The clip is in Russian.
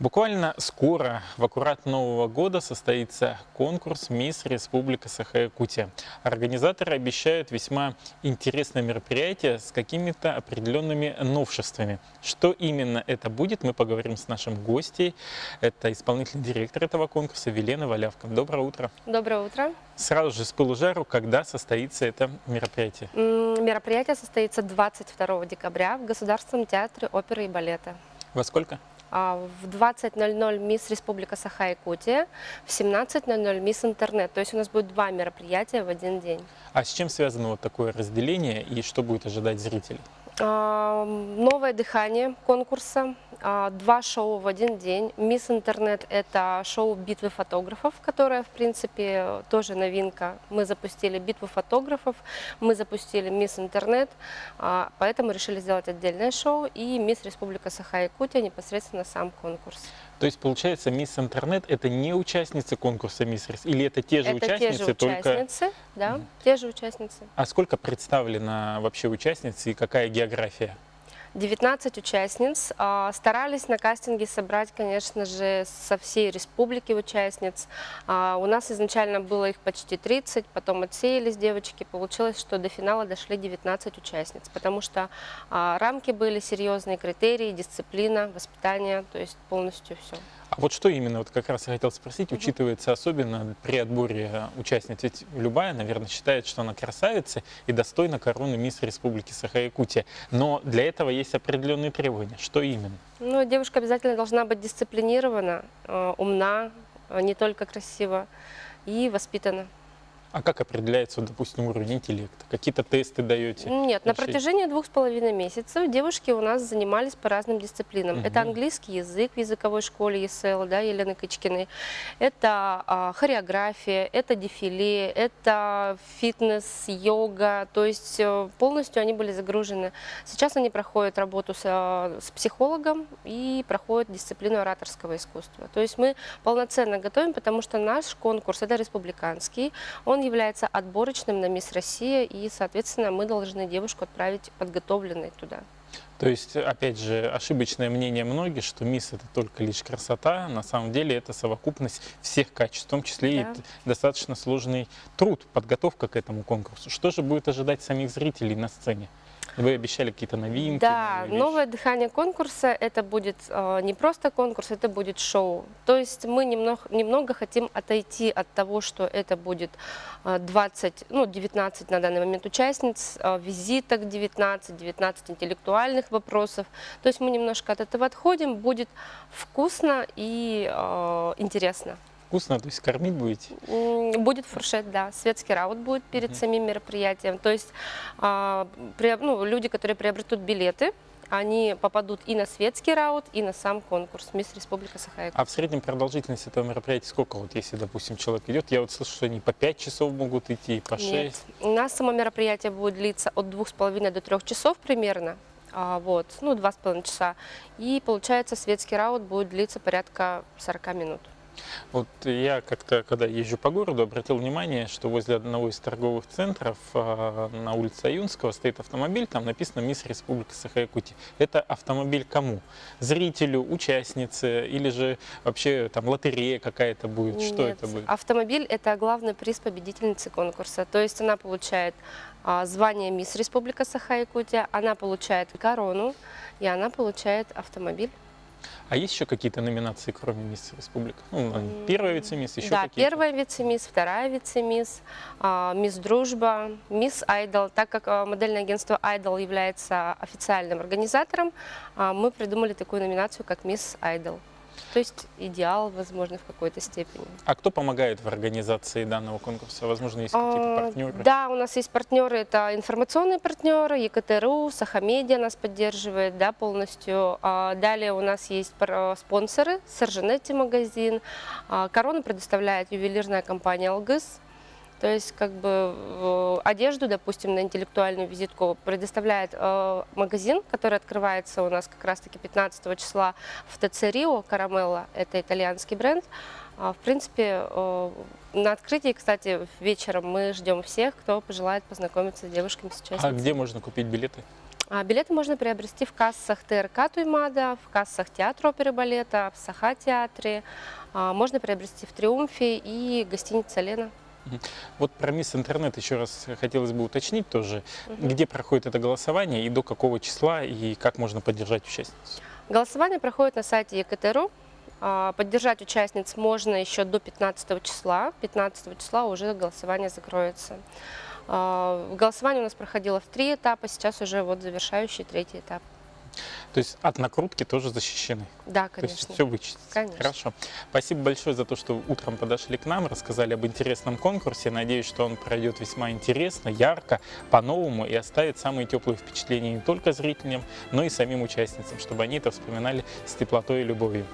Буквально скоро, в аккурат Нового года, состоится конкурс «Мисс Республика Саха-Якутия». Организаторы обещают весьма интересное мероприятие с какими-то определенными новшествами. Что именно это будет, мы поговорим с нашим гостем. Это исполнительный директор этого конкурса Велена Валявка. Доброе утро. Доброе утро. Сразу же с пылу жару, когда состоится это мероприятие? Мероприятие состоится 22 декабря в Государственном театре оперы и балета. Во сколько? В 20:00 «Мисс Республика Саха-Якутия», в 17:00 «Мисс Интернет». То есть у нас будет два мероприятия в один день. А с чем связано вот такое разделение и что будет ожидать зрителей? Новое дыхание конкурса, два шоу в один день. «Мисс Интернет» — это шоу битвы фотографов, которое, в принципе, тоже новинка. Мы запустили битву фотографов, мы запустили «Мисс Интернет», поэтому решили сделать отдельное шоу. И «Мисс Республика Саха-Якутия» непосредственно сам конкурс. То есть, получается, «Мисс Интернет» — это не участницы конкурса «Мисс Рес», или это те же Это участницы, те же участницы, да, те же участницы. А сколько представлено вообще участниц и какая география? 19 участниц. Старались на кастинге собрать, конечно же, со всей республики участниц. У нас изначально было их почти 30, потом отсеялись девочки. Получилось, что до финала дошли 19 участниц, потому что рамки были серьезные, критерии, дисциплина, воспитание, то есть полностью все. А вот что именно, вот как раз я хотел спросить, учитывается особенно при отборе участниц? Ведь любая, наверное, считает, что она красавица и достойна короны «Мисс Республики Саха-Якутия». Но для этого есть определенные требования. Что именно? Ну, девушка обязательно должна быть дисциплинирована, умна, не только красива и воспитана. А как определяется, допустим, уровень интеллекта? Какие-то тесты даете? Нет, на протяжении 2,5 месяцев девушки у нас занимались по разным дисциплинам. Это английский язык в языковой школе ЕСЛ, да, Елены Кычкиной. Это хореография, это дефиле, это фитнес, йога. То есть полностью они были загружены. Сейчас они проходят работу с психологом и проходят дисциплину ораторского искусства. То есть мы полноценно готовим, потому что наш конкурс, это республиканский, он является отборочным на «Мисс Россия», и, соответственно, мы должны девушку отправить подготовленной туда. То есть, опять же, ошибочное мнение многих, что «Мисс» — это только лишь красота. На самом деле это совокупность всех качеств, в том числе и достаточно сложный труд, подготовка к этому конкурсу. Что же будет ожидать самих зрителей на сцене? Вы обещали какие-то новинки? Да, новое дыхание конкурса — это будет не просто конкурс, это будет шоу. То есть мы немного хотим отойти от того, что это будет 19 на данный момент участниц, визиток 19 интеллектуальных вопросов. То есть мы немножко от этого отходим, будет вкусно и интересно. Вкусно, то есть кормить будете? Будет фуршет, да. Светский раут будет перед самим мероприятием. То есть люди, которые приобретут билеты, они попадут и на светский раут, и на сам конкурс «Мисс Республика Саха-Якутия». А в среднем продолжительность этого мероприятия сколько? Вот если, допустим, человек идет, я вот слышу, что они по 5 часов могут идти, по 6. Нет. У нас само мероприятие будет длиться от 2,5 до 3 часов примерно. 2,5 часа. И получается, светский раут будет длиться порядка 40 минут. Вот я как-то, когда езжу по городу, обратил внимание, что возле одного из торговых центров на улице Аюнского стоит автомобиль, там написано «Мисс Республика Саха-Якутия». Это автомобиль кому? Зрителю, участнице или же вообще там лотерея какая-то будет? Нет, что это будет? Автомобиль — это главный приз победительницы конкурса. То есть она получает звание «Мисс Республика Саха-Якутия», она получает корону и она получает автомобиль. А есть еще какие-то номинации, кроме «Мисс Республика»? Первая вице-мисс, еще да, какие-то? Первая вице-мисс, вторая вице-мисс, «Мисс Дружба», «Мисс Айдол». Так как модельное агентство «Айдол» является официальным организатором, мы придумали такую номинацию, как «Мисс Айдол». То есть идеал, возможно, в какой-то степени. А кто помогает в организации данного конкурса? Возможно, есть какие-то партнеры? Да, у нас есть партнеры, это информационные партнеры, ЕКТРУ, Сахамедиа нас поддерживает, да, полностью. Далее у нас есть спонсоры, Сержанетти магазин, корону предоставляет ювелирная компания «Алгыс». То есть, как бы, одежду, допустим, на интеллектуальную визитку предоставляет магазин, который открывается у нас как раз-таки 15 числа в ТЦ Рио, Карамелла, это итальянский бренд. В принципе, на открытии, кстати, вечером мы ждем всех, кто пожелает познакомиться с девушками, с участницами. А где можно купить билеты? Билеты можно приобрести в кассах ТРК Туймада, в кассах театра оперы и балета, в Саха-театре. Можно приобрести в Триумфе и гостинице «Лена». Вот про Мисс Интернет еще раз хотелось бы уточнить тоже, где проходит это голосование и до какого числа, и как можно поддержать участницу. Голосование проходит на сайте ЕКТ.ру. Поддержать участниц можно еще до 15 числа. 15 числа уже голосование закроется. Голосование у нас проходило в 3 этапа, сейчас уже вот завершающий 3-й этап. То есть от накрутки тоже защищены? Да, То есть конечно. все вычислится? Конечно. Хорошо. Спасибо большое за то, что утром подошли к нам, рассказали об интересном конкурсе. Надеюсь, что он пройдет весьма интересно, ярко, по-новому и оставит самые теплые впечатления не только зрителям, но и самим участницам, чтобы они это вспоминали с теплотой и любовью.